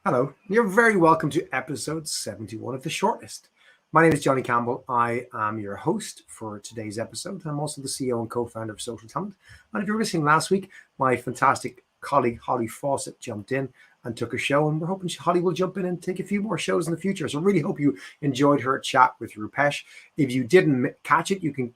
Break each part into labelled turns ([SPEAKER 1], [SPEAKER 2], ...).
[SPEAKER 1] Hello, you're very welcome to episode 71 of the Shortlist. My name is Johnny Campbell. I am your host for today's episode. I'm also the CEO and co-founder of SocialTalent. And if you were listening last week, my fantastic colleague Holly Fawcett jumped in and took a show, and we're hoping Holly will jump in and take a few more shows in the future. So really hope you enjoyed her chat with Rupesh. If you didn't catch it, you can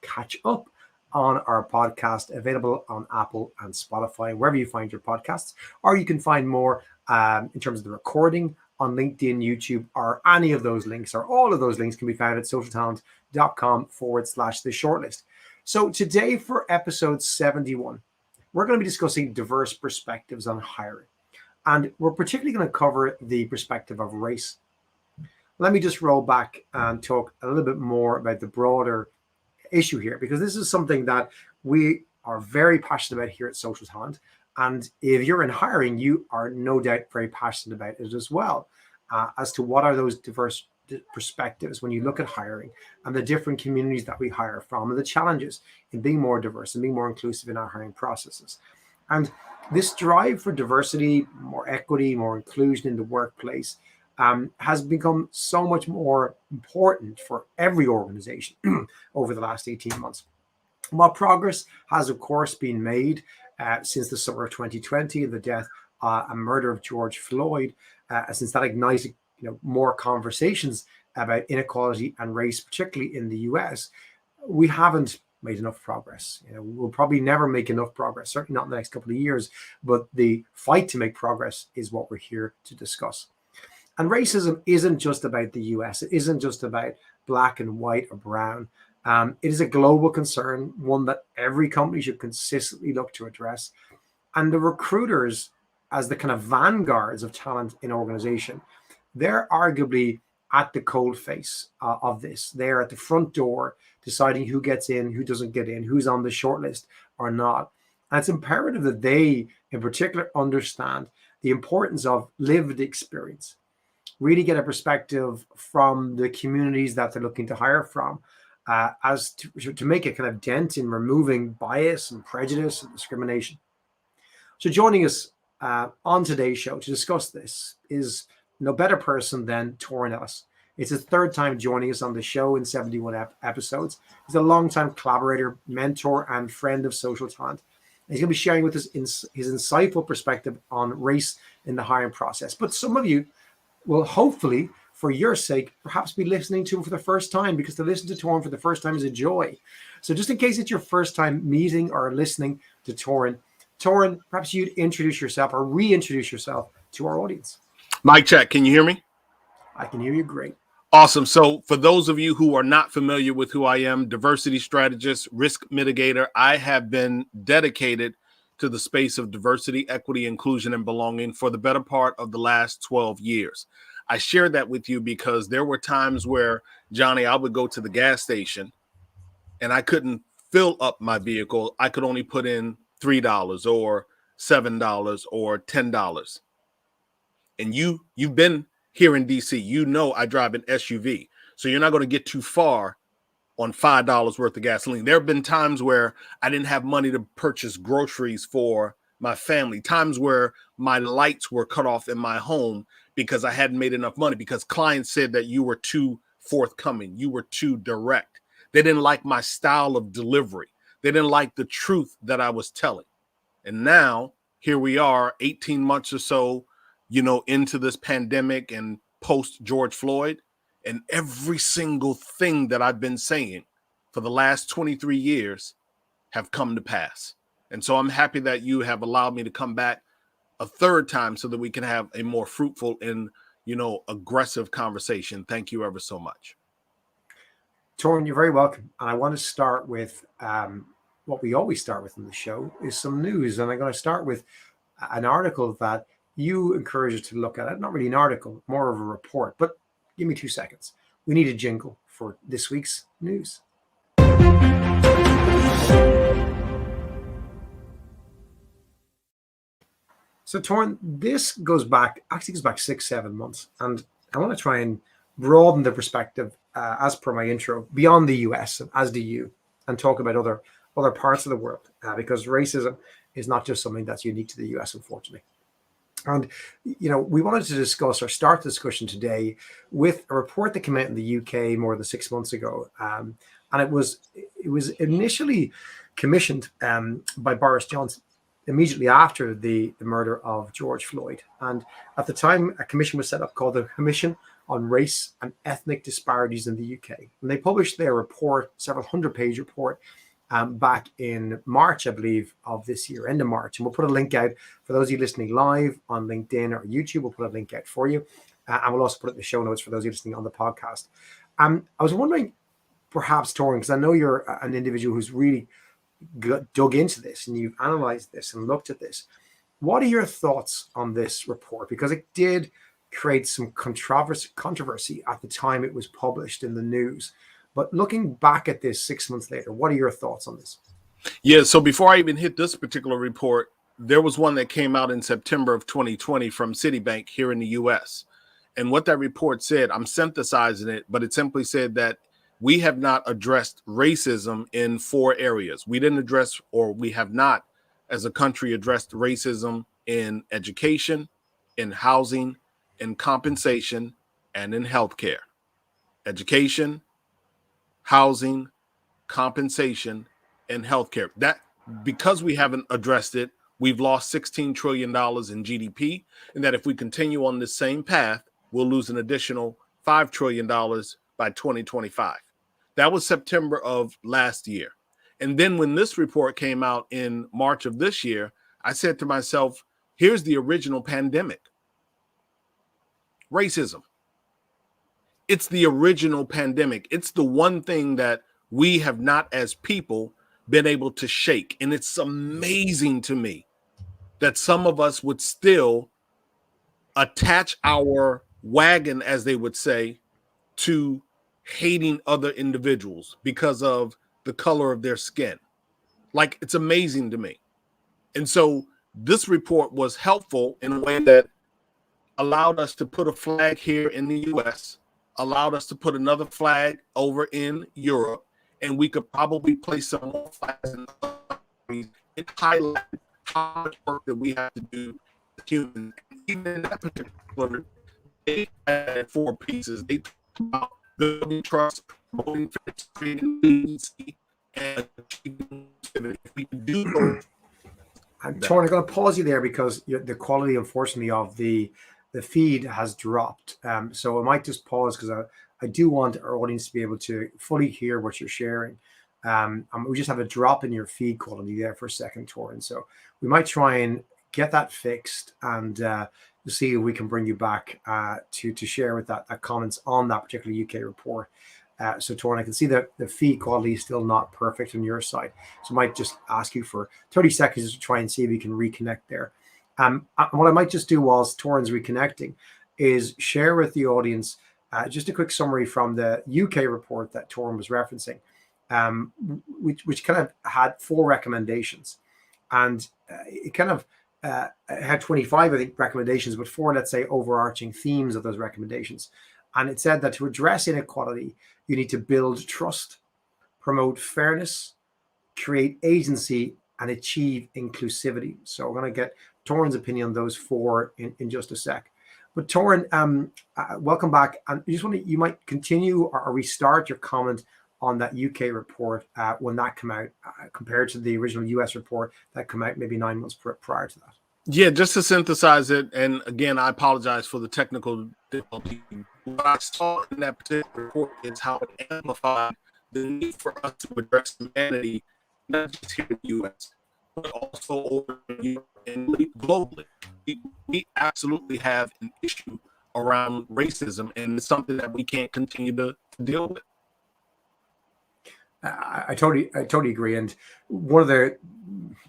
[SPEAKER 1] catch up on our podcast, available on Apple and Spotify, wherever you find your podcasts, or you can find more in terms of the recording on LinkedIn, YouTube, or any of those links, or all of those links can be found at socialtalent.com/the shortlist. So today for episode 71, we're going to be discussing diverse perspectives on hiring. And we're particularly going to cover the perspective of race. Let me just roll back and talk a little bit more about the broader issue here, because this is something that we are very passionate about here at SocialTalent. And if you're in hiring, you are no doubt very passionate about it as well, as to what are those diverse perspectives when you look at hiring and the different communities that we hire from and the challenges in being more diverse and being more inclusive in our hiring processes. And this drive for diversity, more equity, more inclusion in the workplace has become so much more important for every organization over the last 18 months. While progress has, of course, been made since the summer of 2020 and the death and murder of George Floyd, since that ignited more conversations about inequality and race, particularly in the US, we haven't made enough progress. We'll probably never make enough progress, certainly not in the next couple of years, but the fight to make progress is what we're here to discuss. And racism isn't just about the US. It isn't just about black and white or brown. It is a global concern, one that every company should consistently look to address. And the recruiters, as the kind of vanguards of talent in organization, they're arguably at the cold face of this. They're at the front door deciding who gets in, who doesn't get in, who's on the shortlist or not. And it's imperative that they, in particular, understand the importance of lived experience, really get a perspective from the communities that they're looking to hire from, as to make a kind of dent in removing bias and prejudice and discrimination. So joining us on today's show to discuss this is no better person than Torin Ellis. It's his third time joining us on the show in 71 episodes. He's a longtime collaborator, mentor, and friend of SocialTalent. He's going to be sharing with us his insightful perspective on race in the hiring process. But some of you will hopefully, for your sake, perhaps be listening to him for the first time, because to listen to Torin for the first time is a joy. So just in case it's your first time meeting or listening to Torin, perhaps you'd introduce yourself or reintroduce yourself to our audience.
[SPEAKER 2] Mic check. Can you hear me?
[SPEAKER 1] I can hear you great.
[SPEAKER 2] Awesome. So for those of you who are not familiar with who I am, diversity strategist, risk mitigator, I have been dedicated to the space of diversity, equity, inclusion, and belonging for the better part of the last 12 years. I share that with you because there were times where, Johnny, I would go to the gas station and I couldn't fill up my vehicle. I could only put in $3 or $7 or $10. And you've been here in DC, I drive an SUV. So you're not going to get too far on $5 worth of gasoline. There have been times where I didn't have money to purchase groceries for my family, times where my lights were cut off in my home because I hadn't made enough money, because clients said that you were too forthcoming, you were too direct. They didn't like my style of delivery. They didn't like the truth that I was telling. And now here we are 18 months or so, into this pandemic and post George Floyd. And every single thing that I've been saying for the last 23 years have come to pass. And so I'm happy that you have allowed me to come back a third time so that we can have a more fruitful and, aggressive conversation. Thank you ever so much.
[SPEAKER 1] Torin, you're very welcome. And I want to start with what we always start with in the show is some news. And I'm going to start with an article that you encourage us to look at. Not really an article, more of a report, but give me 2 seconds. We need a jingle for this week's news. So Torin, this goes back 6-7 months. And I want to try and broaden the perspective, as per my intro, beyond the US, as do you, and talk about other parts of the world, because racism is not just something that's unique to the US, unfortunately. And, we wanted to discuss or start the discussion today with a report that came out in the UK more than 6 months ago. And it was initially commissioned by Boris Johnson immediately after the murder of George Floyd. And at the time, a commission was set up called the Commission on Race and Ethnic Disparities in the UK. And they published their report, several hundred-page report, back in March, I believe, of this year, end of March. And we'll put a link out for those of you listening live on LinkedIn or YouTube. We'll put a link out for you. And we'll also put it in the show notes for those of you listening on the podcast. I was wondering, perhaps, Torin, because I know you're an individual who's really dug into this and you've analyzed this and looked at this. What are your thoughts on this report? Because it did create some controversy at the time it was published in the news. But looking back at this 6 months later, what are your thoughts on this?
[SPEAKER 2] Yeah, so before I even hit this particular report, there was one that came out in September of 2020 from Citibank here in the US. And what that report said, I'm synthesizing it, but it simply said that we have not addressed racism in 4 areas. We didn't address, or we have not, as a country, addressed racism in education, in housing, in compensation, and in healthcare. Education, housing, compensation, and healthcare. That, because we haven't addressed it, we've lost $16 trillion in GDP, and that if we continue on this same path, we'll lose an additional $5 trillion by 2025. That was September of last year. And then when this report came out in March of this year, I said to myself, here's the original pandemic. Racism. It's the original pandemic. It's the one thing that we have not, as people, been able to shake. And it's amazing to me that some of us would still attach our wagon, as they would say, to hating other individuals because of the color of their skin. Like, it's amazing to me. And so this report was helpful in a way that allowed us to put a flag here in the US, allowed us to put another flag over in Europe, and we could probably place some more flags in other countries and highlight how much work that we have to do as humans. Even in that particular, they had 4 pieces. They talked about building trust, promoting agency, and achieving activity. If we can do those.
[SPEAKER 1] Torin, I'm going to pause you there because the quality, unfortunately, of the feed has dropped. So I might just pause because I do want our audience to be able to fully hear what you're sharing. We just have a drop in your feed quality there for a second, Torin. So we might try and get that fixed and see if we can bring you back to share with that comments on that particular UK report. So Torin, I can see that the feed quality is still not perfect on your side. So I might just ask you for 30 seconds to try and see if we can reconnect there. What I might just do whilst Torin's reconnecting is share with the audience just a quick summary from the UK report that Torin was referencing, which kind of had 4 recommendations. And it kind of had 25, I think, recommendations, but 4, let's say, overarching themes of those recommendations. And it said that to address inequality, you need to build trust, promote fairness, create agency, and achieve inclusivity. So we're going to get Torin's opinion on those 4 in just a sec. But Torin, welcome back. And I just want to, you might continue or restart your comment on that UK report when that came out compared to the original US report that came out maybe 9 months prior to that.
[SPEAKER 2] Yeah, just to synthesize it, and again, I apologize for the technical difficulty. What I saw in that particular report is how it amplified the need for us to address humanity, not just here in the U.S., but also over Europe and globally. We absolutely have an issue around racism, and it's something that we can't continue to deal with.
[SPEAKER 1] I totally agree. And one of the,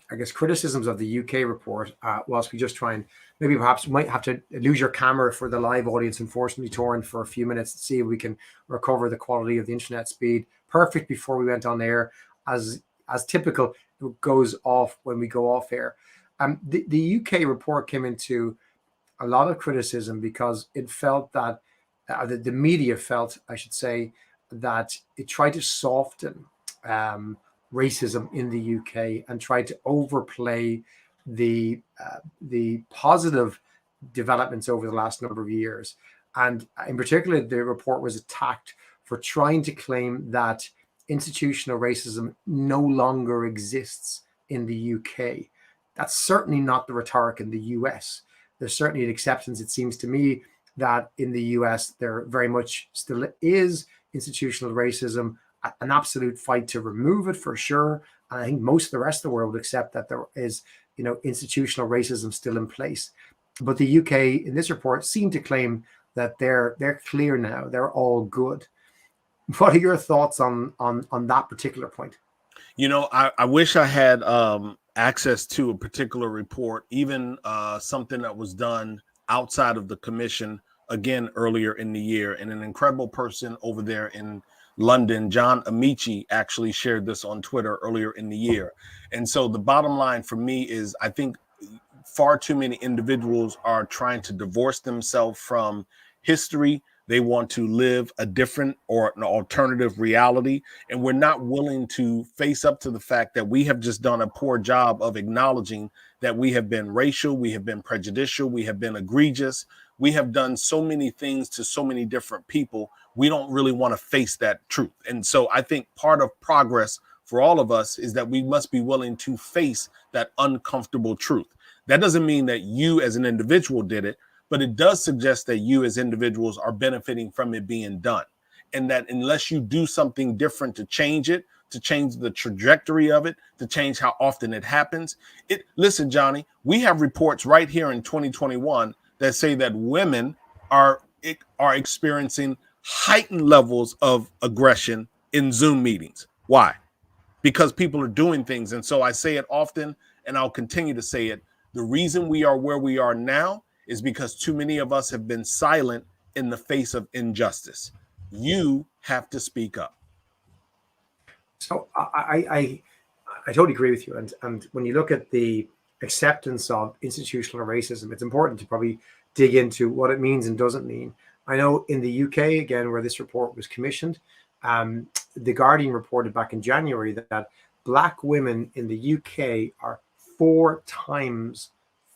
[SPEAKER 1] I guess, criticisms of the UK report, whilst we just try and maybe perhaps might have to lose your camera for the live audience, unfortunately, Torin, for a few minutes to see if we can recover the quality of the internet speed. Perfect before we went on air, as typical, it goes off when we go off air. The UK report came into a lot of criticism because it felt that the media felt, I should say, that it tried to soften racism in the UK and tried to overplay the positive developments over the last number of years. And in particular, the report was attacked for trying to claim that institutional racism no longer exists in the UK. That's certainly not the rhetoric in the US. There's certainly an acceptance, it seems to me, that in the US there very much still is institutional racism, an absolute fight to remove it for sure. And I think most of the rest of the world would accept that there is, institutional racism still in place. But the UK in this report seem to claim that they're clear now, they're all good. What are your thoughts on that particular point?
[SPEAKER 2] I wish I had access to a particular report, even something that was done outside of the commission, again, earlier in the year. And an incredible person over there in London, John Amici, actually shared this on Twitter earlier in the year. And so the bottom line for me is, I think far too many individuals are trying to divorce themselves from history. They want to live a different or an alternative reality. And we're not willing to face up to the fact that we have just done a poor job of acknowledging that we have been racial, we have been prejudicial, we have been egregious. We have done so many things to so many different people. We don't really want to face that truth. And so I think part of progress for all of us is that we must be willing to face that uncomfortable truth. That doesn't mean that you as an individual did it, but it does suggest that you as individuals are benefiting from it being done. And that unless you do something different to change it, to change the trajectory of it, to change how often it happens. Listen, Johnny, we have reports right here in 2021 that say that women are experiencing heightened levels of aggression in Zoom meetings. Why? Because people are doing things. And so I say it often, and I'll continue to say it. The reason we are where we are now is because too many of us have been silent in the face of injustice. You have to speak up.
[SPEAKER 1] So I totally agree with you. And when you look at the acceptance of institutional racism, it's important to probably dig into what it means and doesn't mean. I know in the UK, again, where this report was commissioned, The Guardian reported back in January that Black women in the UK are four times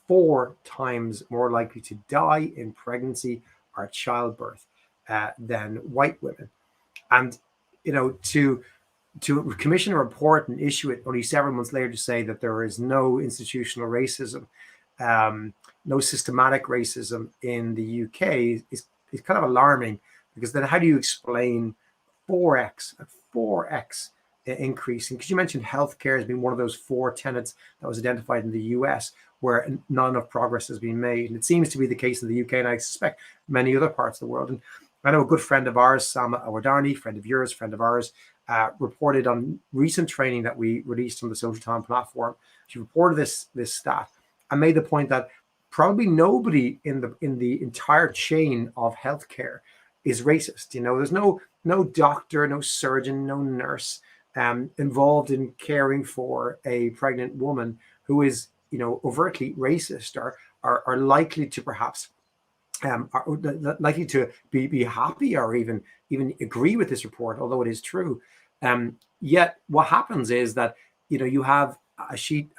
[SPEAKER 1] more likely to die in pregnancy or childbirth than white women. And, to commission a report and issue it only several months later to say that there is no institutional racism, no systematic racism in the UK is kind of alarming, because then how do you explain 4x increase? Because you mentioned healthcare has been one of those four tenets that was identified in the US, where not enough progress has been made. And it seems to be the case in the UK, and I suspect many other parts of the world. And I know a good friend of ours, Sama Awadani, friend of yours, friend of ours, reported on recent training that we released on the SocialTalent platform. She reported this stat and made the point that probably nobody in the entire chain of healthcare is racist. There's no doctor, no surgeon, no nurse involved in caring for a pregnant woman who is, overtly racist or are likely to perhaps are likely to be happy or even agree with this report, although it is true. Yet what happens is that, you have a sheet,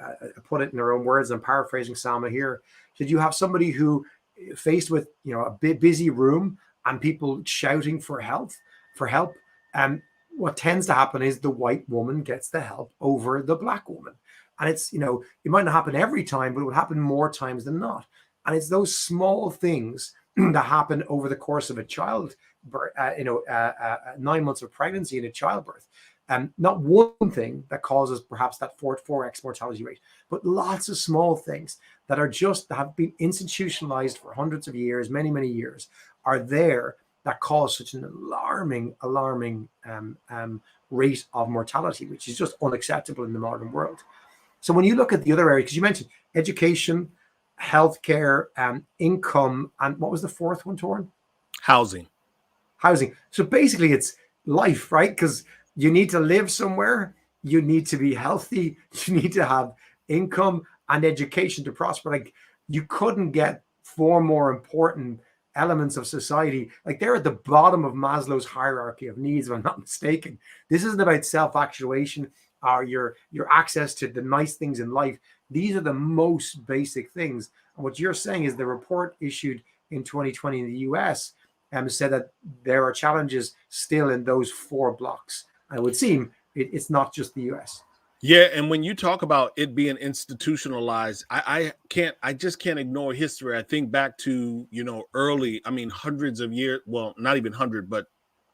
[SPEAKER 1] put it in their own words, I'm paraphrasing Sama here, that you have somebody who, faced with, a busy room and people shouting for help, what tends to happen is the white woman gets the help over the Black woman. And it's, it might not happen every time, but it would happen more times than not. And it's those small things that happen over the course of a child, 9 months of pregnancy and a childbirth. Not one thing that causes perhaps that 4x mortality rate, but lots of small things that have been institutionalized for hundreds of years, many, many years, are there that cause such an alarming rate of mortality, which is just unacceptable in the modern world. So when you look at the other areas, because you mentioned education, healthcare, income, and what was the fourth one, Torin?
[SPEAKER 2] Housing.
[SPEAKER 1] So basically it's life, right? Because you need to live somewhere, you need to be healthy, you need to have income and education to prosper. Like, you couldn't get four more important elements of society. Like, they're at the bottom of Maslow's hierarchy of needs, if I'm not mistaken. This isn't about self-actualization or your access to the nice things in life. These are the most basic things. And what you're saying is the report issued in 2020 in the US said that there are challenges still in those 4 blocks. And it would seem it's not just the US.
[SPEAKER 2] Yeah, and when you talk about it being institutionalized, I just can't ignore history. I think back to, hundreds of years, well, not even 100, but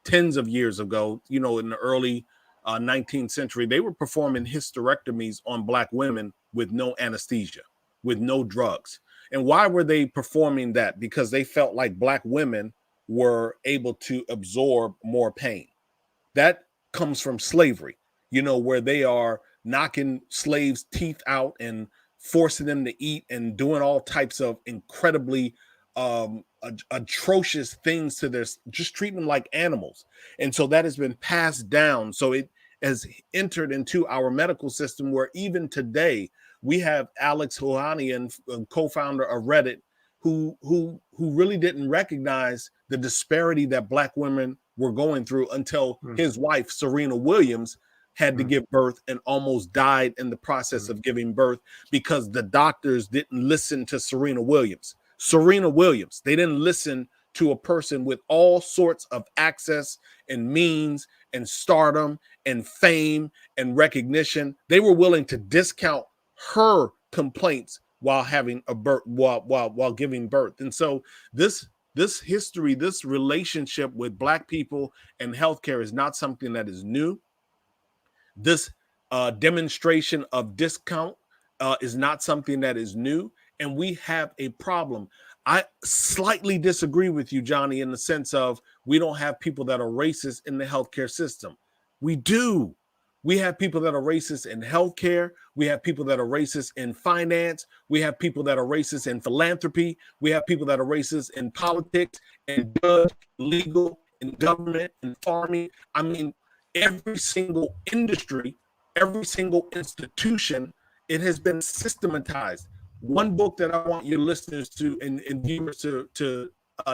[SPEAKER 2] tens of years ago, in the early 19th century, they were performing hysterectomies on Black women with no anesthesia, with no drugs. And why were they performing that? Because they felt like Black women were able to absorb more pain. That comes from slavery, where they are knocking slaves' teeth out and forcing them to eat and doing all types of incredibly atrocious things to their, just treating them like animals. And so that has been passed down. So it has entered into our medical system, where even today we have Alex Ohanian, co-founder of Reddit, who really didn't recognize the disparity that Black women were going through until his wife, Serena Williams, had to give birth and almost died in the process of giving birth because the doctors didn't listen to Serena Williams. They didn't listen to a person with all sorts of access and means and stardom and fame and recognition. They were willing to discount her complaints while having a birth, while giving birth. And so this history, this relationship with Black people and healthcare is not something that is new. This demonstration of discount is not something that is new, and we have a problem. I slightly disagree with you, Johnny, in the sense of we don't have people that are racist in the healthcare system. We do. We have people that are racist in healthcare. We have people that are racist in finance. We have people that are racist in philanthropy. We have people that are racist in politics and judge, legal, in government, and farming. I mean, every single industry, every single institution, it has been systematized. One book that I want your listeners to and viewers to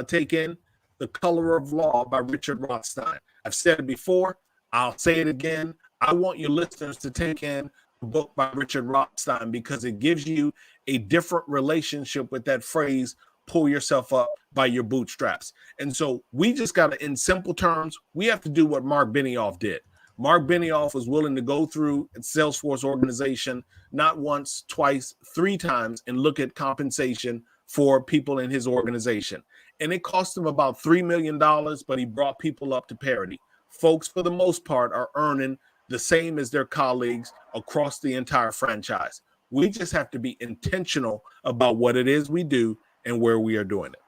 [SPEAKER 2] take in, The Color of Law by Richard Rothstein. I've said it before. I'll say it again. I want your listeners to take in the book by Richard Rothstein because it gives you a different relationship with that phrase, pull yourself up by your bootstraps. And so we just got to, in simple terms, we have to do what Mark Benioff did. Mark Benioff was willing to go through a Salesforce organization not once, twice, 3 times and look at compensation for people in his organization. And it cost him about $3 million, but he brought people up to parity. Folks, for the most part, are earning the same as their colleagues across the entire franchise. We just have to be intentional about what it is we do and where we are doing it.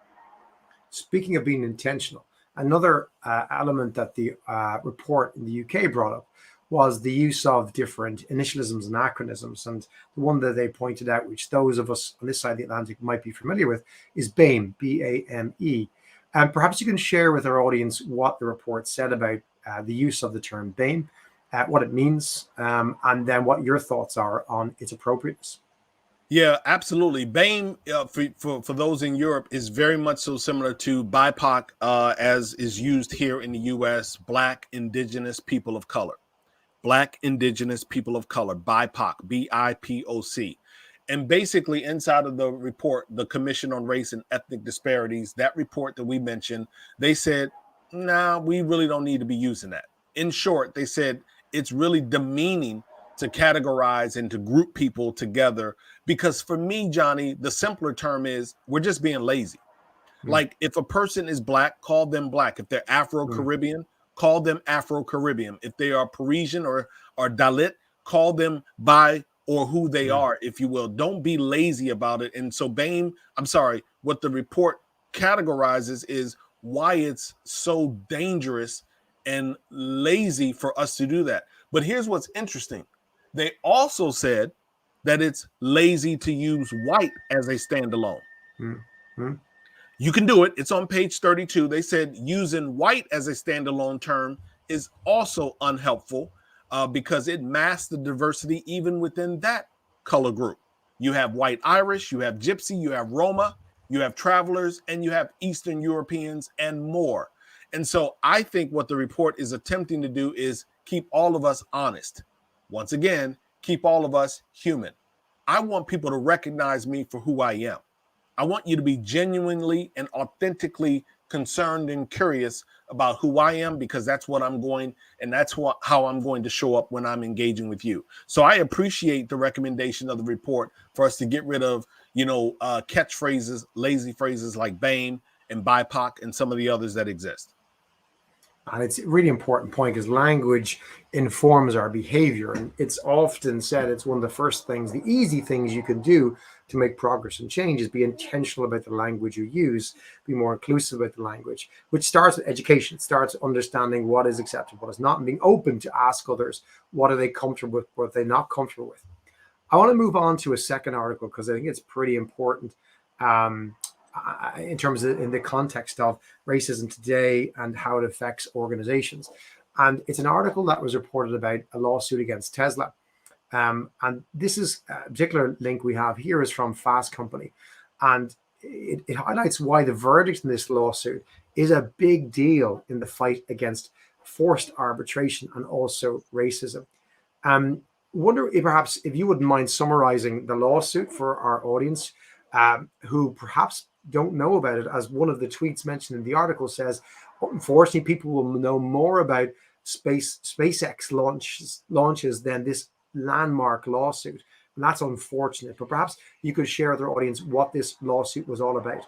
[SPEAKER 1] Speaking of being intentional, another element that the report in the UK brought up was the use of different initialisms and acronyms. And the one that they pointed out, which those of us on this side of the Atlantic might be familiar with, is BAME, B-A-M-E. And perhaps you can share with our audience what the report said about the use of the term BAME, what it means, and then what your thoughts are on its appropriateness.
[SPEAKER 2] Yeah, absolutely. BAME, for those in Europe, is very much so similar to BIPOC as is used here in the U.S., Black, Indigenous, People of Color. Black, Indigenous, People of Color, BIPOC, B-I-P-O-C. And basically inside of the report, the Commission on Race and Ethnic Disparities, that report that we mentioned, they said, nah, we really don't need to be using that. In short, they said it's really demeaning to categorize and to group people together. Because for me, Johnny, the simpler term is we're just being lazy. Like if a person is Black, call them Black. If they're Afro-Caribbean, call them Afro-Caribbean. If they are Parisian or Dalit, call them by or who they are, if you will. Don't be lazy about it. And so BAME, what the report categorizes is why it's so dangerous and lazy for us to do that. But here's what's interesting. They also said that it's lazy to use white as a standalone. You can do it. It's on page 32. They said using white as a standalone term is also unhelpful because it masks the diversity even within that color group. You have white Irish, you have Gypsy, you have Roma, you have travelers, and you have Eastern Europeans and more. And so I think what the report is attempting to do is keep all of us honest. Once again, keep all of us human. I want people to recognize me for who I am. I want you to be genuinely and authentically concerned and curious about who I am, because that's what I'm going, and that's how I'm going to show up when I'm engaging with you. So I appreciate the recommendation of the report for us to get rid of, catchphrases, lazy phrases like BAME and BIPOC and some of the others that exist.
[SPEAKER 1] And it's a really important point because language informs our behavior. And it's often said it's one of the first things, the easy things you can do to make progress and change is be intentional about the language you use, be more inclusive about the language, which starts with education. It starts understanding what is acceptable, what is not, and being open to ask others, what are they comfortable with, what are they not comfortable with. I want to move on to a second article because I think it's pretty important. In terms of in the context of racism today and how it affects organizations. And it's an article that was reported about a lawsuit against Tesla. And this is a particular link we have here is from Fast Company. And it highlights why the verdict in this lawsuit is a big deal in the fight against forced arbitration and also racism. Wonder if perhaps if you wouldn't mind summarizing the lawsuit for our audience who perhaps don't know about it, as one of the tweets mentioned in the article says, unfortunately, people will know more about SpaceX launches than this landmark lawsuit. And that's unfortunate. But perhaps you could share with our audience what this lawsuit was all about.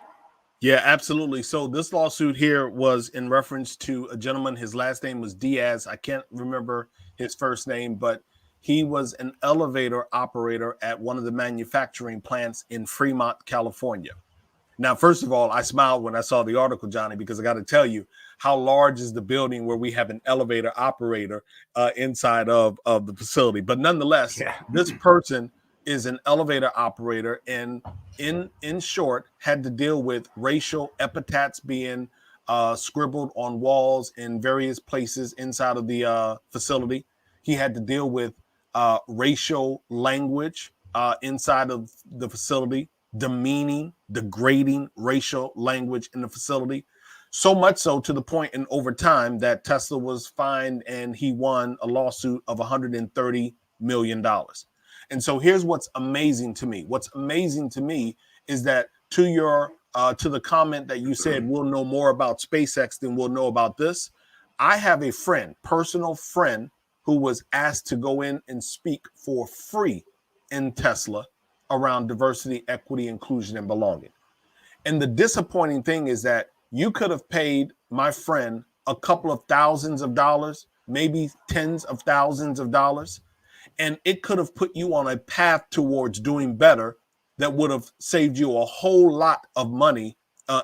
[SPEAKER 2] Yeah, absolutely. So this lawsuit here was in reference to a gentleman. His last name was Diaz. I can't remember his first name, but he was an elevator operator at one of the manufacturing plants in Fremont, California. Now, first of all, I smiled when I saw the article, Johnny, because I got to tell you, how large is the building where we have an elevator operator inside of the facility? But nonetheless, This person is an elevator operator and in short had to deal with racial epithets being scribbled on walls in various places inside of the facility. He had to deal with racial language inside of the facility, demeaning, degrading racial language in the facility. So much so to the point and over time that Tesla was fined and he won a lawsuit of $130 million. And so here's what's amazing to me. What's amazing to me is that to the comment that you said, we'll know more about SpaceX than we'll know about this. I have a friend, personal friend, who was asked to go in and speak for free in Tesla around diversity, equity, inclusion, and belonging. And the disappointing thing is that you could have paid my friend a couple of thousands of dollars, maybe tens of thousands of dollars, and it could have put you on a path towards doing better that would have saved you a whole lot of money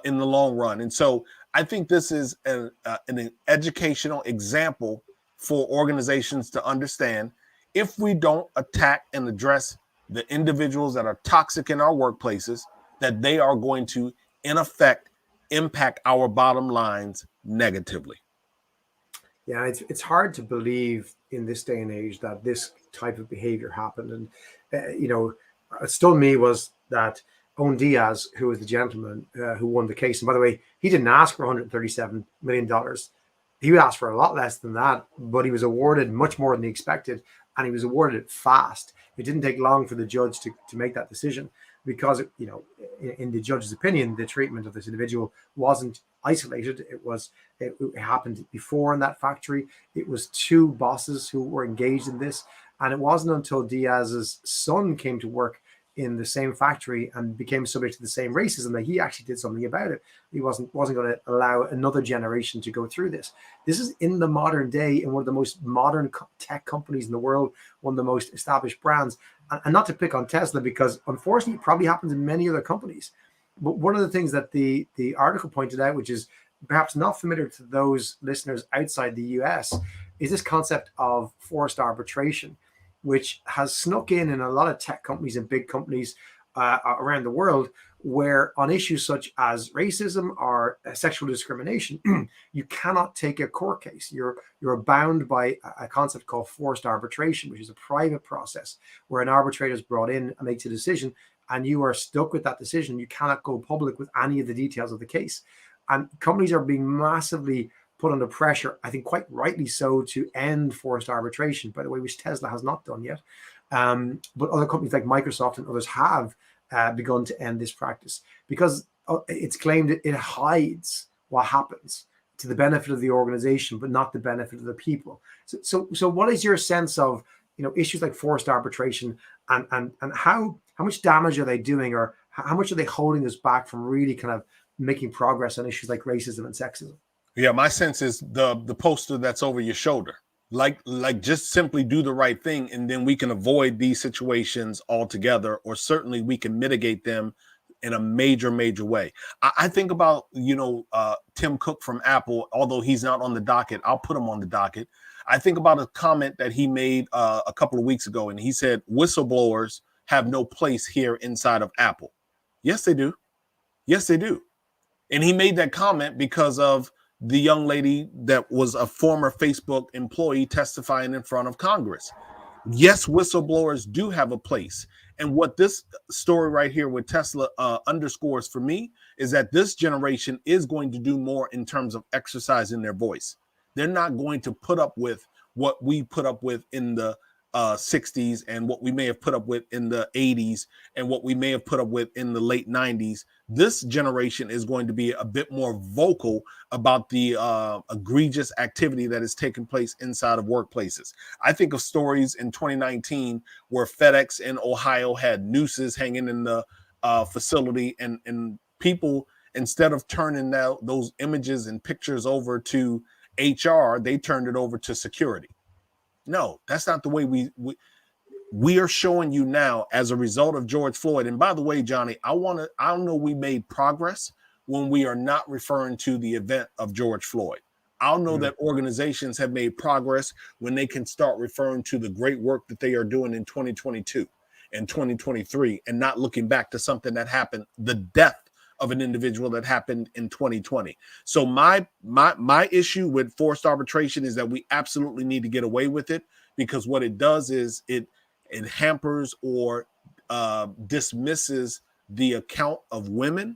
[SPEAKER 2] in the long run. And so I think this is an educational example for organizations to understand if we don't attack and address the individuals that are toxic in our workplaces, that they are going to, in effect, impact our bottom lines negatively.
[SPEAKER 1] Yeah, it's hard to believe in this day and age that this type of behavior happened. And, what stunned me was that Owen Diaz, who was the gentleman who won the case, and by the way, he didn't ask for $137 million. He asked for a lot less than that, but he was awarded much more than he expected, and he was awarded it fast. It didn't take long for the judge to make that decision because, in the judge's opinion, the treatment of this individual wasn't isolated. It happened before in that factory. It was two bosses who were engaged in this, and it wasn't until Diaz's son came to work in the same factory and became subject to the same racism that he actually did something about it. He wasn't going to allow another generation to go through this. This is in the modern day in one of the most modern tech companies in the world, one of the most established brands. And not to pick on Tesla, because unfortunately it probably happens in many other companies. But one of the things that the article pointed out, which is perhaps not familiar to those listeners outside the US, is this concept of forced arbitration, which has snuck in a lot of tech companies and big companies around the world, where on issues such as racism or sexual discrimination, you cannot take a court case. You're bound by a concept called forced arbitration, which is a private process where an arbitrator is brought in and makes a decision, and you are stuck with that decision. You cannot go public with any of the details of the case. And companies are being massively put under pressure, I think quite rightly so, to end forced arbitration, by the way, which Tesla has not done yet. But other companies like Microsoft and others have. begun to end this practice because it's claimed it hides what happens to the benefit of the organization, but not the benefit of the people. So what is your sense of issues like forced arbitration and how much damage are they doing, or how much are they holding us back from really kind of making progress on issues like racism and sexism?
[SPEAKER 2] Yeah, my sense is the poster that's over your shoulder. Like just simply do the right thing, and then we can avoid these situations altogether, or certainly we can mitigate them in a major way. I think about Tim Cook from Apple. Although he's not on the docket, I'll put him on the docket. I think about a comment that he made a couple of weeks ago, and he said whistleblowers have no place here inside of Apple. Yes, they do. Yes, they do. And he made that comment because of the young lady that was a former Facebook employee testifying in front of Congress. Yes, whistleblowers do have a place. And what this story right here with Tesla underscores for me is that this generation is going to do more in terms of exercising their voice. They're not going to put up with what we put up with in the 60s and what we may have put up with in the 80s and what we may have put up with in the late 90s. This generation is going to be a bit more vocal about the egregious activity that is taking place inside of workplaces. I think of stories in 2019 where FedEx in Ohio had nooses hanging in the facility, and people, instead of turning those images and pictures over to HR, they turned it over to security. No, that's not the way we are showing you now as a result of George Floyd. And by the way, Johnny, I know we made progress when we are not referring to the event of George Floyd. I'll know that organizations have made progress when they can start referring to the great work that they are doing in 2022 and 2023 and not looking back to something that happened, the death of an individual that happened in 2020. So my issue with forced arbitration is that we absolutely need to get away with it, because what it does is it hampers or dismisses the account of women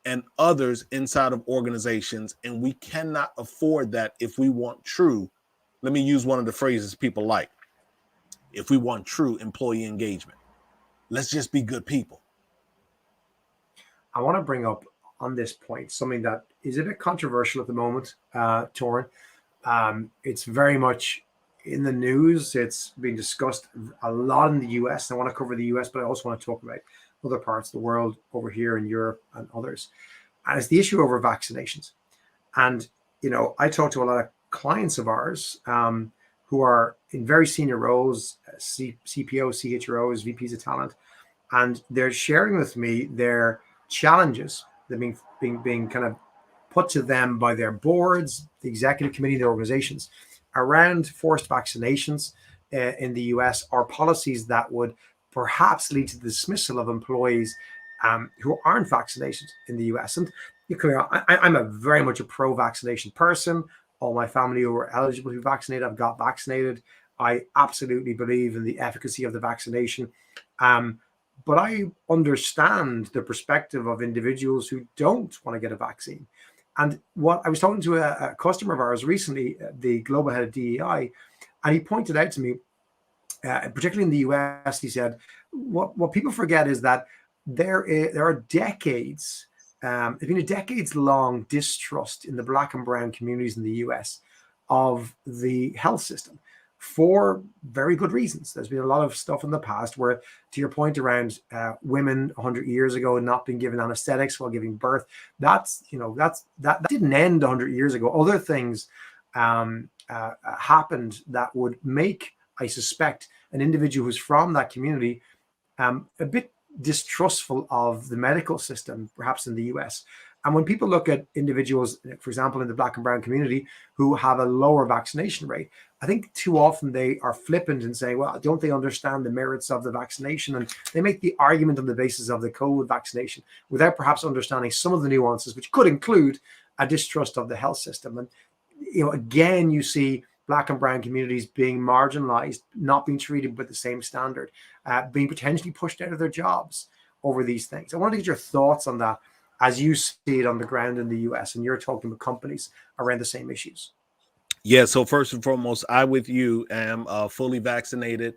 [SPEAKER 2] and others inside of organizations, and we cannot afford that if we want true, let me use one of the phrases people like, if we want true employee engagement. Let's just be good people.
[SPEAKER 1] I want to bring up on this point something that is a bit controversial at the moment, Torin. It's very much in the news. It's being discussed a lot in the US. I want to cover the US, but I also want to talk about other parts of the world over here in Europe and others. And it's the issue over vaccinations. And, I talk to a lot of clients of ours who are in very senior roles, CPOs, CHROs, VPs of talent, and they're sharing with me their challenges that are being kind of put to them by their boards, the executive committee, their organizations around forced vaccinations in the US, or policies that would perhaps lead to the dismissal of employees who aren't vaccinated in the US. And I'm very much a pro-vaccination person. All my family who were eligible to be vaccinated, I've got vaccinated. I absolutely believe in the efficacy of the vaccination. But I understand the perspective of individuals who don't want to get a vaccine. And what I was talking to a customer of ours recently, the global head of DEI, and he pointed out to me, particularly in the US, he said, what people forget is that there are decades, there's been a decades-long distrust in the Black and brown communities in the US of the health system, for very good reasons. There's been a lot of stuff in the past where, to your point around women 100 years ago not being given anesthetics while giving birth, that didn't end 100 years ago. Other things happened that would make, I suspect, an individual who's from that community a bit distrustful of the medical system, perhaps in the US. And when people look at individuals, for example, in the Black and brown community who have a lower vaccination rate, I think too often they are flippant and say, well, don't they understand the merits of the vaccination? And they make the argument on the basis of the COVID vaccination without perhaps understanding some of the nuances, which could include a distrust of the health system. And, again, you see Black and brown communities being marginalized, not being treated with the same standard, being potentially pushed out of their jobs over these things. I want to get your thoughts on that as you see it on the ground in the US, and you're talking with companies around the same issues.
[SPEAKER 2] Yeah, so first and foremost, I with you am fully vaccinated.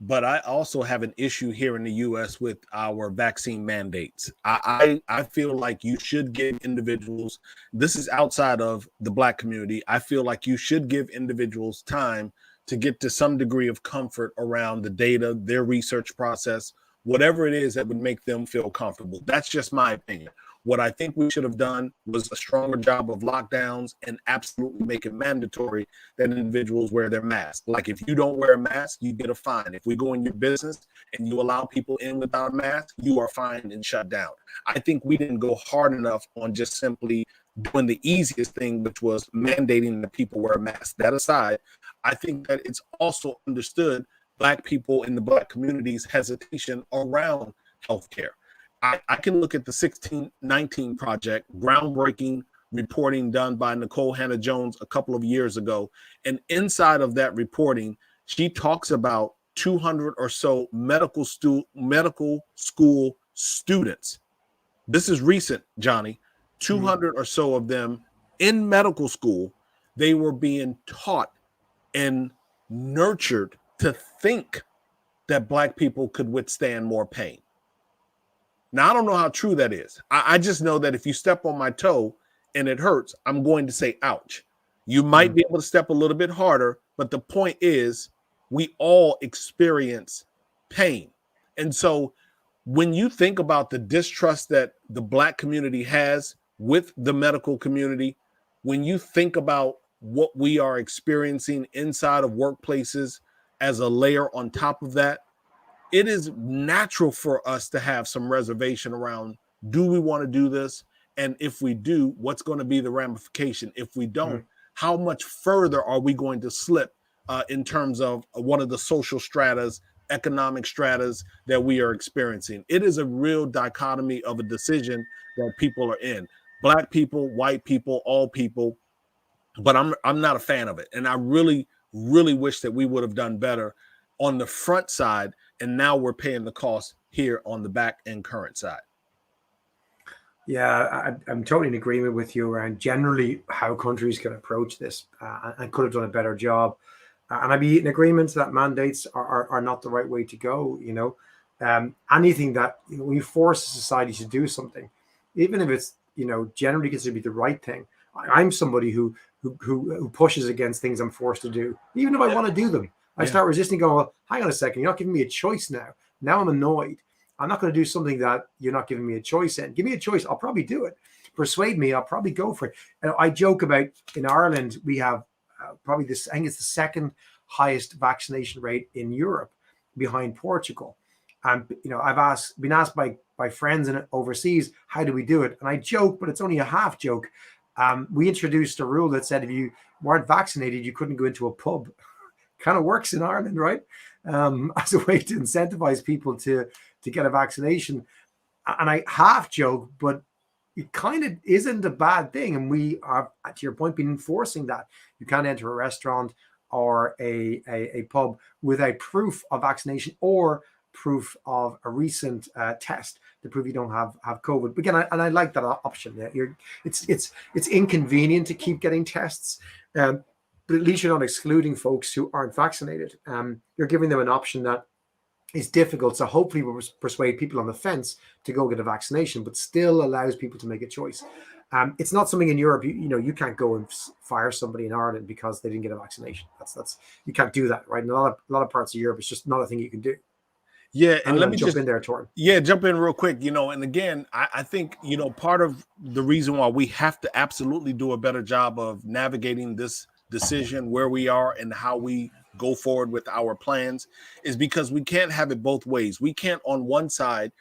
[SPEAKER 2] but I also have an issue here in the U.S. with our vaccine mandates. I feel like you should give individuals, this is outside of the Black community, I feel like you should give individuals time to get to some degree of comfort around the data, their research process, whatever it is that would make them feel comfortable. That's just my opinion. What I think we should have done was a stronger job of lockdowns and absolutely make it mandatory that individuals wear their mask. Like if you don't wear a mask, you get a fine. If we go in your business and you allow people in without a mask, you are fined and shut down. I think we didn't go hard enough on just simply doing the easiest thing, which was mandating that people wear a mask. That aside, I think that it's also understood Black people in the Black community's hesitation around healthcare. I can look at the 1619 Project, groundbreaking reporting done by Nicole Hannah-Jones a couple of years ago. And inside of that reporting, she talks about 200 or so medical school students. This is recent, Johnny. 200 or so of them in medical school, they were being taught and nurtured to think that Black people could withstand more pain. Now, I don't know how true that is. I just know that if you step on my toe and it hurts, I'm going to say, ouch. You might be able to step a little bit harder, but the point is we all experience pain. And so when you think about the distrust that the Black community has with the medical community, when you think about what we are experiencing inside of workplaces as a layer on top of that, it is natural for us to have some reservation around, do we want to do this? And if we do, what's going to be the ramification? If we don't, how much further are we going to slip in terms of one of the social stratas, economic stratas that we are experiencing? It is a real dichotomy of a decision that people are in. Black people, white people, all people. But I'm not a fan of it. And I really, really wish that we would have done better on the front side. And now we're paying the cost here on the back and current side.
[SPEAKER 1] Yeah, I'm totally in agreement with you around generally how countries can approach this and could have done a better job. And I'd be in agreement that mandates are not the right way to go. Anything that, when you force a society to do something, even if it's, generally considered to be the right thing. I'm somebody who pushes against things I'm forced to do, even if I want to do them. I start resisting, going, well, hang on a second, you're not giving me a choice now. Now I'm annoyed. I'm not going to do something that you're not giving me a choice in. Give me a choice, I'll probably do it. Persuade me, I'll probably go for it. And I joke about, in Ireland, we have probably this, I think it's the second highest vaccination rate in Europe, behind Portugal. And I've been asked by friends in overseas, how do we do it? And I joke, but it's only a half joke. We introduced a rule that said if you weren't vaccinated, you couldn't go into a pub. Kind of works in Ireland, right? As a way to incentivize people to get a vaccination. And I half joke, but it kind of isn't a bad thing. And we are, to your point, been enforcing that. You can't enter a restaurant or a pub without proof of vaccination or proof of a recent test to prove you don't have COVID. But again, I like that option. It's inconvenient to keep getting tests. But at least you're not excluding folks who aren't vaccinated. You're giving them an option that is difficult. So hopefully we'll persuade people on the fence to go get a vaccination, but still allows people to make a choice. It's not something in Europe, you can't go and fire somebody in Ireland because they didn't get a vaccination. That's you can't do that, right? In a lot of parts of Europe, it's just not a thing you can do.
[SPEAKER 2] Yeah, and let me
[SPEAKER 1] jump in there, Torin.
[SPEAKER 2] Yeah, jump in real quick. And again, I think, part of the reason why we have to absolutely do a better job of navigating this decision, where we are and how we go forward with our plans, is because we can't have it both ways. We can't on one side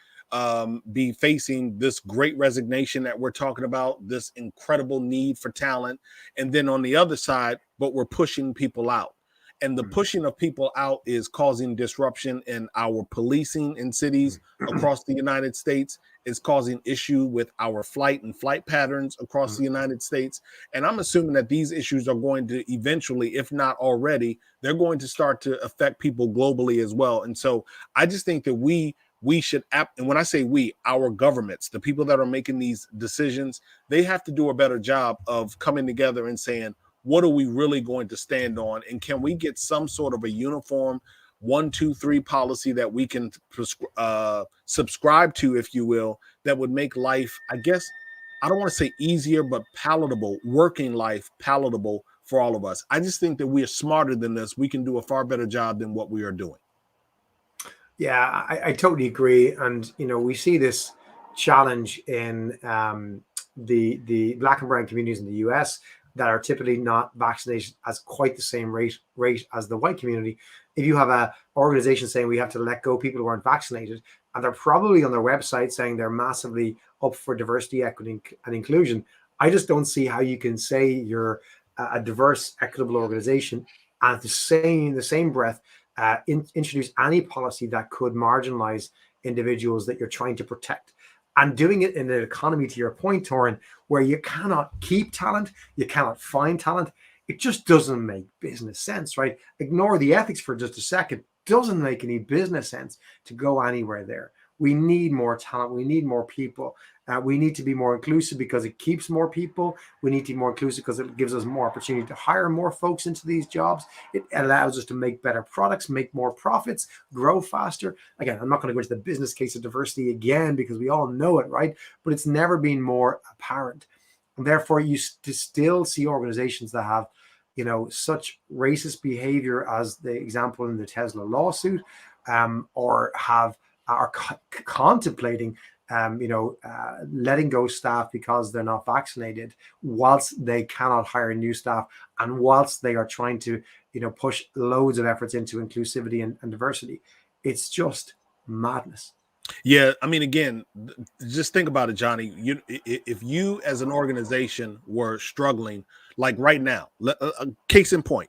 [SPEAKER 2] be facing this great resignation that we're talking about, this incredible need for talent, and then on the other side, but we're pushing people out. And the pushing of people out is causing disruption in our policing in cities across the United States. It's causing issue with our flight patterns across the United States. And I'm assuming that these issues are going to eventually, if not already, they're going to start to affect people globally as well. And so I just think that we should, and when I say we, our governments, the people that are making these decisions, they have to do a better job of coming together and saying, what are we really going to stand on? And can we get some sort of a uniform 1, 2, 3 policy that we can subscribe to, if you will, that would make life, I guess, I don't want to say easier, but palatable, working life palatable for all of us. I just think that we are smarter than this. We can do a far better job than what we are doing.
[SPEAKER 1] Yeah, I totally agree. And, we see this challenge in the Black and brown communities in the US that are typically not vaccinated as quite the same rate as the white community. If you have an organization saying we have to let go people who aren't vaccinated, and they're probably on their website saying they're massively up for diversity, equity, and inclusion, I just don't see how you can say you're a diverse, equitable organization and at the same breath introduce any policy that could marginalize individuals that you're trying to protect. And doing it in an economy, to your point, Torin, where you cannot keep talent, you cannot find talent, it just doesn't make business sense, right? Ignore the ethics for just a second. Doesn't make any business sense to go anywhere there. We need more talent. We need more people. We need to be more inclusive because it keeps more people. We need to be more inclusive because it gives us more opportunity to hire more folks into these jobs. It allows us to make better products, make more profits, grow faster. Again, I'm not going to go into the business case of diversity again because we all know it, right? But it's never been more apparent. And therefore, you still see organizations that have, such racist behavior as the example in the Tesla lawsuit, or are contemplating letting go staff because they're not vaccinated, whilst they cannot hire new staff, and whilst they are trying to, push loads of efforts into inclusivity and diversity. It's just madness.
[SPEAKER 2] Yeah, I mean, again, just think about it, Johnny. If you as an organization were struggling, like right now, case in point,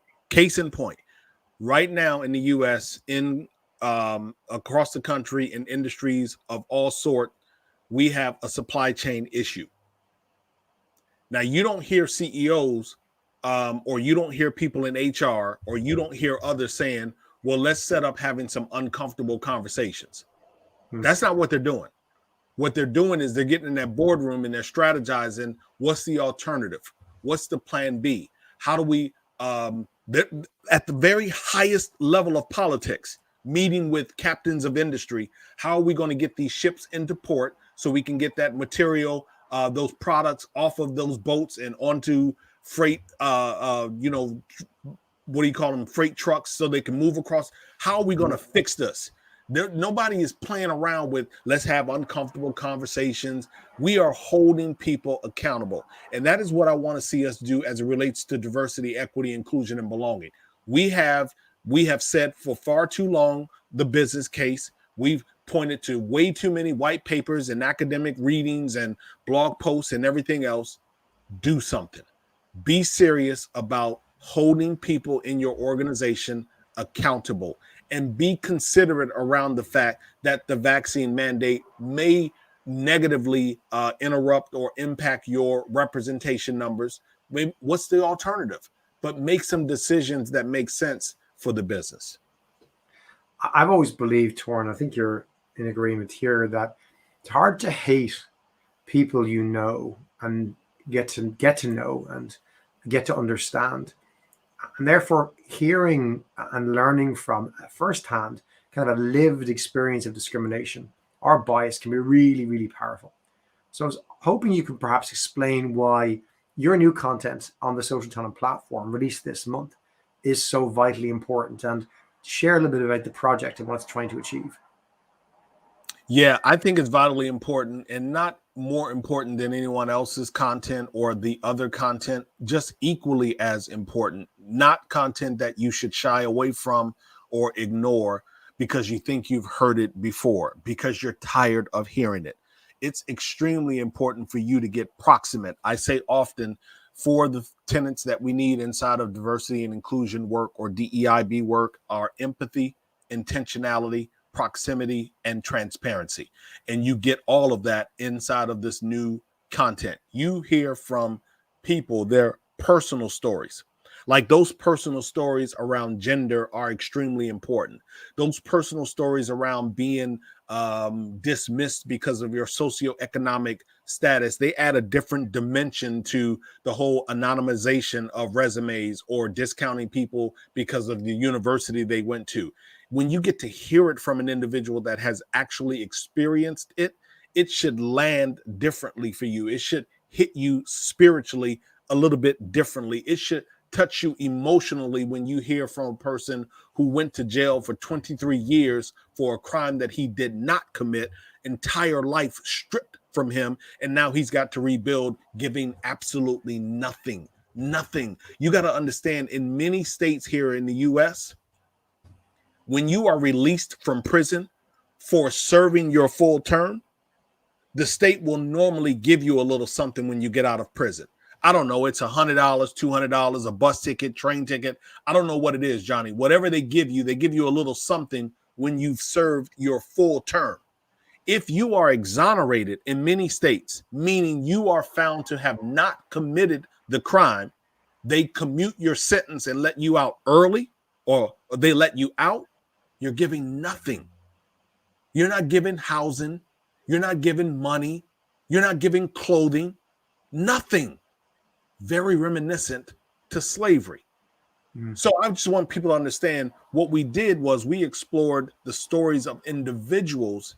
[SPEAKER 2] right now in the U.S., in across the country, in industries of all sort, we have a supply chain issue. Now, you don't hear CEOs or you don't hear people in HR or you don't hear others saying, well, let's set up having some uncomfortable conversations. That's not what they're doing. What they're doing is they're getting in that boardroom and they're strategizing. What's the alternative? What's the plan B? How do we, at the very highest level of politics, meeting with captains of industry, how are we going to get these ships into port so we can get that material, those products off of those boats and onto freight, what do you call them? Freight trucks so they can move across. How are we going to fix this? Nobody is playing around with let's have uncomfortable conversations. We are holding people accountable. And that is what I want to see us do as it relates to diversity, equity, inclusion, and belonging. We have said for far too long the business case. We've pointed to way too many white papers and academic readings and blog posts and everything else. Do something. Be serious about holding people in your organization accountable, and be considerate around the fact that the vaccine mandate may negatively interrupt or impact your representation numbers. What's the alternative? But make some decisions that make sense for the business.
[SPEAKER 1] I've always believed, Torin, I think you're in agreement here, that it's hard to hate people you know and get to know and get to understand. And therefore, hearing and learning from firsthand kind of a lived experience of discrimination or bias can be really, really powerful. So I was hoping you could perhaps explain why your new content on the SocialTalent platform released this month is so vitally important, and share a little bit about the project and what it's trying to achieve.
[SPEAKER 2] Yeah, I think it's vitally important, and not more important than anyone else's content or the other content, just equally as important. Not content that you should shy away from or ignore because you think you've heard it before, because you're tired of hearing it. It's extremely important for you to get proximate. I say often, for the tenets that we need inside of diversity and inclusion work, or DEIB work, are empathy, intentionality, proximity, and transparency. And you get all of that inside of this new content. You hear from people, their personal stories. Like, those personal stories around gender are extremely important. Those personal stories around being dismissed because of your socioeconomic status, they add a different dimension to the whole anonymization of resumes or discounting people because of the university they went to. when you get to hear it from an individual that has actually experienced it, it should land differently for you. It should hit you spiritually a little bit differently. It should touch you emotionally when you hear from a person who went to jail for 23 years for a crime that he did not commit, entire life stripped from him, and now he's got to rebuild, giving absolutely nothing. Nothing. You got to understand, in many states here in the US, when you are released from prison for serving your full term, the state will normally give you a little something when you get out of prison. I don't know. It's $100, $200, a bus ticket, train ticket. I don't know what it is, Johnny. Whatever they give you a little something when you've served your full term. If you are exonerated in many states, meaning you are found to have not committed the crime, they commute your sentence and let you out early, or they let you out, you're giving nothing. You're not giving housing. You're not giving money. You're not giving clothing. Nothing. Very reminiscent to slavery. So I just want people to understand what we did was we explored the stories of individuals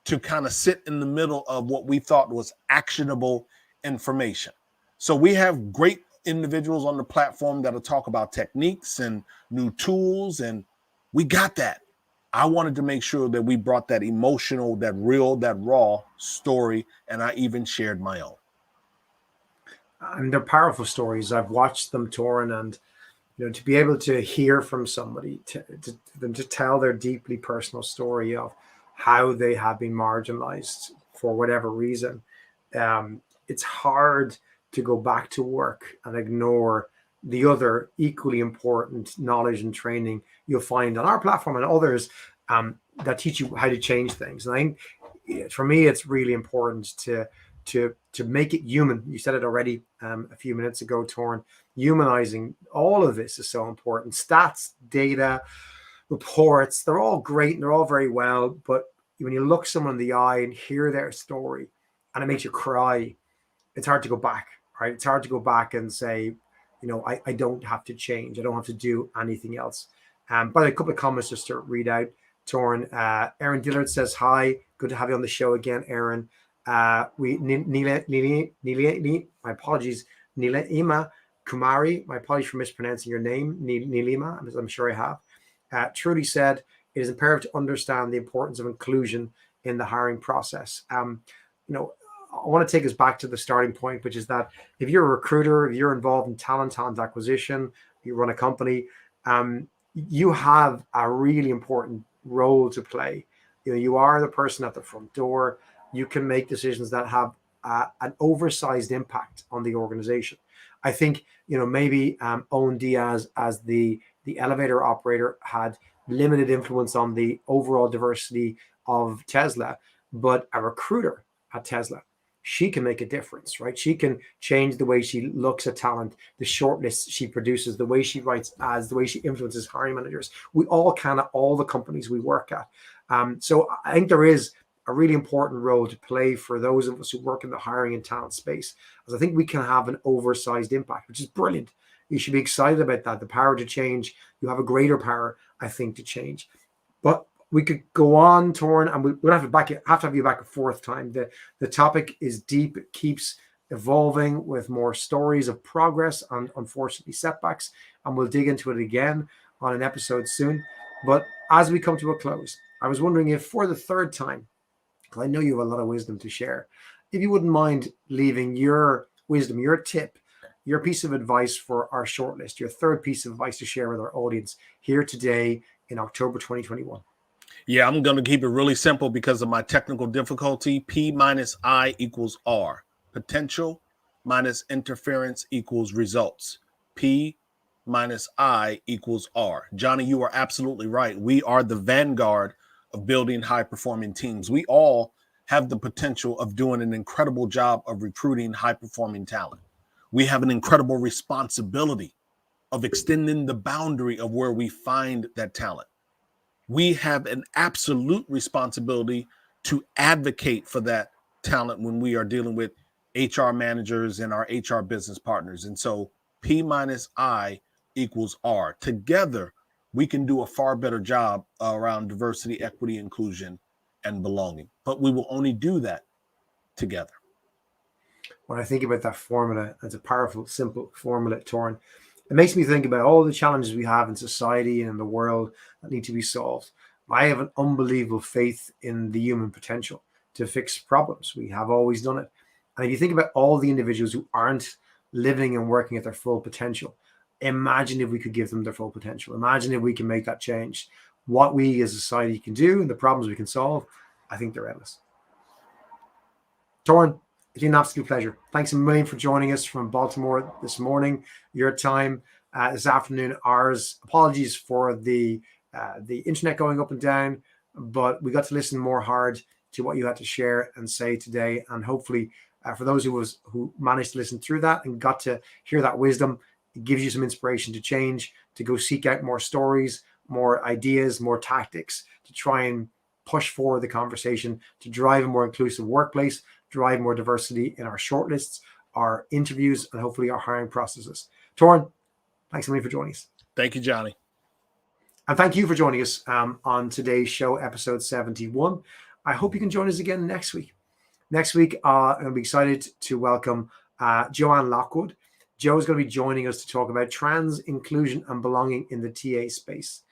[SPEAKER 2] to kind of sit in the middle of what we thought was actionable information. So we have great individuals on the platform that'll talk about techniques and new tools, and we got that. I wanted to make sure that we brought that emotional, that real, that raw story, and I even shared my own.
[SPEAKER 1] And they're powerful stories. I've watched them, Torin, and to be able to hear from somebody, to them to tell their deeply personal story of how they have been marginalized for whatever reason. It's hard to go back to work and ignore the other equally important knowledge and training you'll find on our platform and others that teach you how to change things. And I think for me, it's really important to make it human. You said it already a few minutes ago, Torin. Humanizing all of this is so important. Stats, data, reports, they're all great and they're all very well. But when you look someone in the eye and hear their story and it makes you cry, it's hard to go back, right? It's hard to go back and say, I don't have to change. I don't have to do anything else. But a couple of comments just to read out, Torin. Aaron Dillard says, hi, good to have you on the show again, Aaron. My apologies, Nilima Kumari, my apologies for mispronouncing your name, Nilima, I'm sure I have. Trudy said, it is imperative to understand the importance of inclusion in the hiring process. I want to take us back to the starting point, which is that if you're a recruiter, if you're involved in talent acquisition, you run a company, you have a really important role to play. You are the person at the front door. You can make decisions that have an oversized impact on the organization. I think, maybe Owen Diaz as the elevator operator had limited influence on the overall diversity of Tesla, but a recruiter at Tesla, she can make a difference, right? She can change the way she looks at talent, the shortlists she produces, the way she writes ads, the way she influences hiring managers. We all can at all the companies we work at. So I think there is a really important role to play for those of us who work in the hiring and talent space, as I think we can have an oversized impact, which is brilliant. You should be excited about that. The power to change. You have a greater power, I think, to change. But we could go on, Torin, and we'll have to have you back a fourth time. The topic is deep. It keeps evolving with more stories of progress and unfortunately setbacks, and we'll dig into it again on an episode soon. But as we come to a close, I was wondering if for the third time, because I know you have a lot of wisdom to share, if you wouldn't mind leaving your wisdom, your tip, your piece of advice for our shortlist, your third piece of advice to share with our audience here today in October 2021.
[SPEAKER 2] Yeah, I'm going to keep it really simple because of my technical difficulty. P minus I equals R. Potential minus interference equals results. P minus I equals R. Johnny, you are absolutely right. We are the vanguard of building high-performing teams. We all have the potential of doing an incredible job of recruiting high-performing talent. We have an incredible responsibility of extending the boundary of where we find that talent. We have an absolute responsibility to advocate for that talent when we are dealing with HR managers and our HR business partners. And so P minus I equals R. Together, we can do a far better job around diversity, equity, inclusion, and belonging. But we will only do that together.
[SPEAKER 1] When I think about that formula, it's a powerful, simple formula, Torin. It makes me think about all the challenges we have in society and in the world that need to be solved. I have an unbelievable faith in the human potential to fix problems. We have always done it. And if you think about all the individuals who aren't living and working at their full potential, imagine if we could give them their full potential. Imagine if we can make that change. What we as a society can do and the problems we can solve, I think they're endless. Torin, it's been an absolute pleasure. Thanks a million for joining us from Baltimore this morning, your time, this afternoon, ours. Apologies for the internet going up and down, but we got to listen more hard to what you had to share and say today. And hopefully for those who managed to listen through that and got to hear that wisdom, it gives you some inspiration to change, to go seek out more stories, more ideas, more tactics to try and push forward the conversation, to drive a more inclusive workplace, drive more diversity in our shortlists, our interviews, and hopefully our hiring processes. Torin, thanks so much for joining us.
[SPEAKER 2] Thank you, Johnny.
[SPEAKER 1] And thank you for joining us on today's show, episode 71. I hope you can join us again next week. Next week, I'm going to be excited to welcome Joanne Lockwood. Joe is going to be joining us to talk about trans inclusion and belonging in the TA space.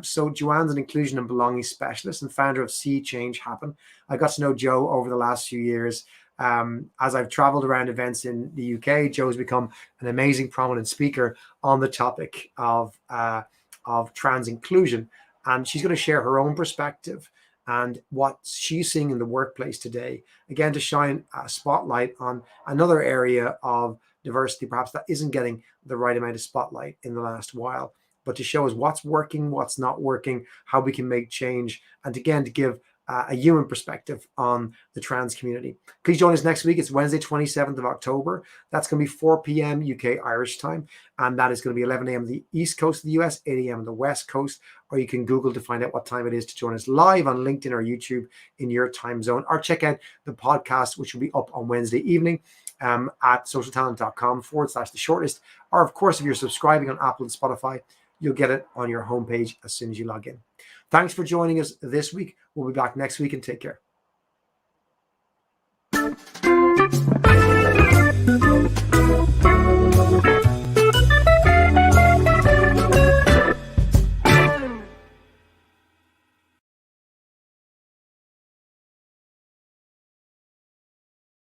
[SPEAKER 1] So Joanne's an inclusion and belonging specialist and founder of See Change Happen. I got to know Joe over the last few years. As I've traveled around events in the UK, Joe's become an amazing prominent speaker on the topic of trans inclusion. And she's going to share her own perspective and what she's seeing in the workplace today, again, to shine a spotlight on another area of diversity, perhaps that isn't getting the right amount of spotlight in the last while, but to show us what's working, what's not working, how we can make change, and again, to give a human perspective on the trans community. Please join us next week. It's Wednesday, 27th of October. That's going to be 4 p.m. UK Irish time, and that is going to be 11 a.m. the East Coast of the US, 8 a.m. on the West Coast, or you can Google to find out what time it is to join us live on LinkedIn or YouTube in your time zone, or check out the podcast, which will be up on Wednesday evening at socialtalent.com/the shortlist. Or, of course, if you're subscribing on Apple and Spotify, you'll get it on your homepage as soon as you log in. Thanks for joining us this week. We'll be back next week, and take care.